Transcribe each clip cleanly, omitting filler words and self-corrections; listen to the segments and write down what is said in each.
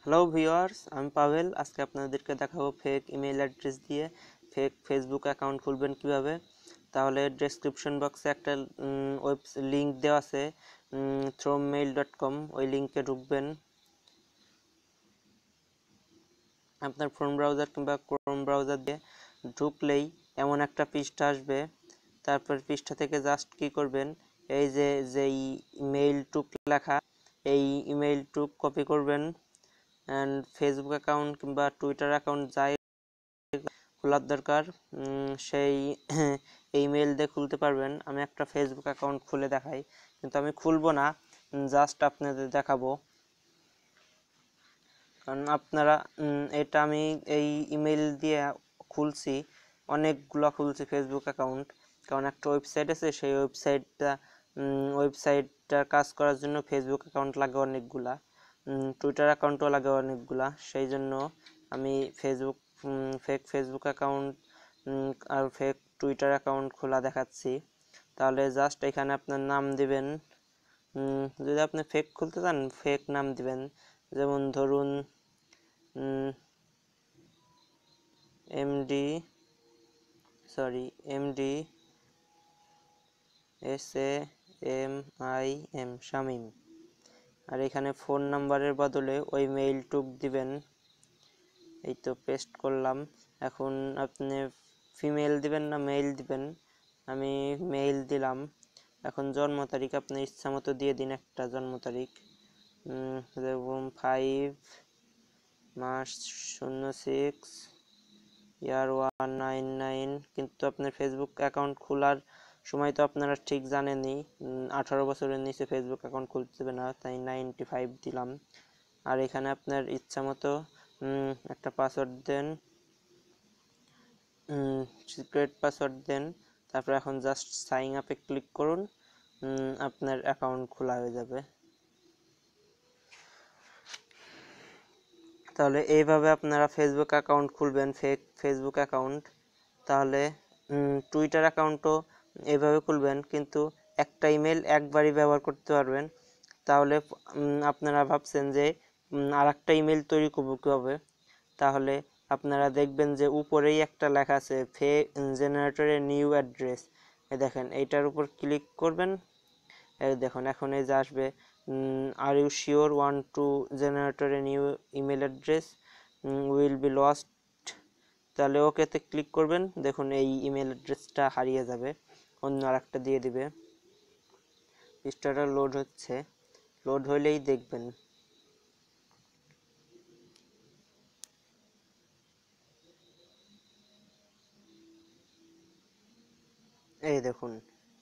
Hello viewers, আমি পাভেল। আজকে আপনাদেরকে দেখাবো ফেক ইমেল অ্যাড্রেস দিয়ে ফেক ফেসবুক অ্যাকাউন্ট খুলবেন কিভাবে। তাহলে ডেসক্রিপশন বক্সে একটা ওয়েব লিঙ্ক দেওয়া আছে, through.mail.com। ওই লিঙ্কে ঢুকবেন। আপনার ফোন ব্রাউজার কিংবা ক্রোম ব্রাউজার দিয়ে ঢুকলেই এমন একটা পৃষ্ঠা আসবে। তারপর পৃষ্ঠা থেকে জাস্ট কি করবেন, এই যে ইমেইল টুক লেখা, এই ইমেইল টুক কপি করবেন অ্যান্ড ফেসবুক অ্যাকাউন্ট কিংবা টুইটার অ্যাকাউন্ট যাই খোলার দরকার সেই ইমেল দিয়ে খুলতে পারবেন। আমি একটা ফেসবুক অ্যাকাউন্ট খুলে দেখাই, কিন্তু আমি খুলবো না, জাস্ট আপনাদের দেখাবো। কারণ আপনারা এটা আমি এই ইমেল দিয়ে খুলছি, অনেকগুলো খুলছি ফেসবুক অ্যাকাউন্ট। কারণ একটা ওয়েবসাইট আছে, সেই ওয়েবসাইটটার কাজ করার জন্য ফেসবুক অ্যাকাউন্ট লাগে অনেকগুলা, টুইটার অ্যাকাউন্টও লাগে অনেকগুলা। সেই জন্য আমি ফেক ফেসবুক অ্যাকাউন্ট আর ফেক টুইটার অ্যাকাউন্ট খোলা দেখাচ্ছি। তাহলে জাস্ট এখানে আপনার নাম দিবেন। যদি আপনি ফেক খুলতে চান, ফেক নাম দিবেন। যেমন ধরুন এমডি SAMIM শামীম। আর এখানে ফোন নাম্বারের বদলে ওই মেইল টুক দিবেন। এই তো পেস্ট করলাম। এখন আপনি ফিমেল দিবেন না মেইল দিবেন? আমি মেইল দিলাম। এখন জন্ম তারিখ আপনি ইচ্ছা মতো দিয়ে দিন একটা জন্ম তারিখ, যেরকম 5/06 ইয়ার 199। কিন্তু আপনার ফেসবুক অ্যাকাউন্ট খোলার সময় তো আপনারা ঠিক জানেনই, 18 বছরের নিচে ফেসবুক অ্যাকাউন্ট খুলতে দেবে না, তাই 95 দিলাম। আর এখানে আপনার ইচ্ছা মতো একটা পাসওয়ার্ড দেন, সিক্রেট পাসওয়ার্ড দেন। তারপর এখন জাস্ট সাইন আপে ক্লিক করুন, আপনার অ্যাকাউন্ট খোলা হয়ে যাবে। তাহলে এইভাবে আপনারা ফেসবুক অ্যাকাউন্ট খুলবেন, ফেক ফেসবুক অ্যাকাউন্ট। তাহলে টুইটার অ্যাকাউন্টও এইভাবে খুলবেন, কিন্তু একটা ইমেল একবারই ব্যবহার করতে পারবেন। তাহলে আপনারা ভাবছেন যে আর একটা ইমেল তৈরি করবো কীভাবে। তাহলে আপনারা দেখবেন যে উপরেই একটা লেখা আছে জেনারেটর এ নিউ অ্যাড্রেস। দেখেন এইটার উপর ক্লিক করবেন। এই দেখুন এখন এই যে আসবে, are you sure want to generator a new email address will be lost. তাহলে ওকেতে ক্লিক করবেন। দেখুন এই ইমেল অ্যাড্রেসটা হারিয়ে যাবে, অন্য আর একটা দিয়ে দিবে। পৃষ্ঠাটা লোড হচ্ছে, লোড হলেই দেখবেন। এই দেখুন,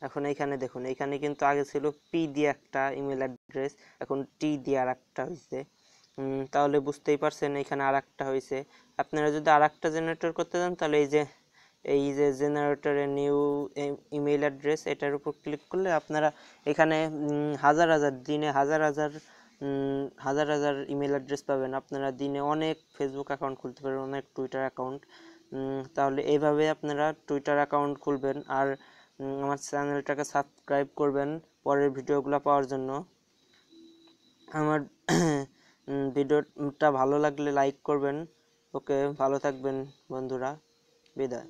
এখন এইখানে দেখুন, এইখানে কিন্তু আগে ছিল পি দিয়ে একটা ইমেল অ্যাড্রেস, এখন টি দিয়ে আর একটা হয়েছে। তাহলে বুঝতেই পারছেন এখানে আর একটা হয়েছে। আপনারা যদি আর একটা জেনারেটর করতে চান, তাহলে এই যে জেনারেটরে নিউ ইমেল অ্যাড্রেস, এটার উপর ক্লিক করলে আপনারা এখানে হাজার হাজার দিনে হাজার হাজার ইমেল অ্যাড্রেস পাবেন। আপনারা দিনে অনেক ফেসবুক অ্যাকাউন্ট খুলতে পারবেন, অনেক টুইটার অ্যাকাউন্ট। তাহলে এইভাবে আপনারা টুইটার অ্যাকাউন্ট খুলবেন। আর আমার চ্যানেলটাকে সাবস্ক্রাইব করবেন পরের ভিডিওগুলো পাওয়ার জন্য। আমার ভিডিওটা ভালো লাগলে লাইক করবেন। ওকে, ভালো থাকবেন বন্ধুরা, বিদায়।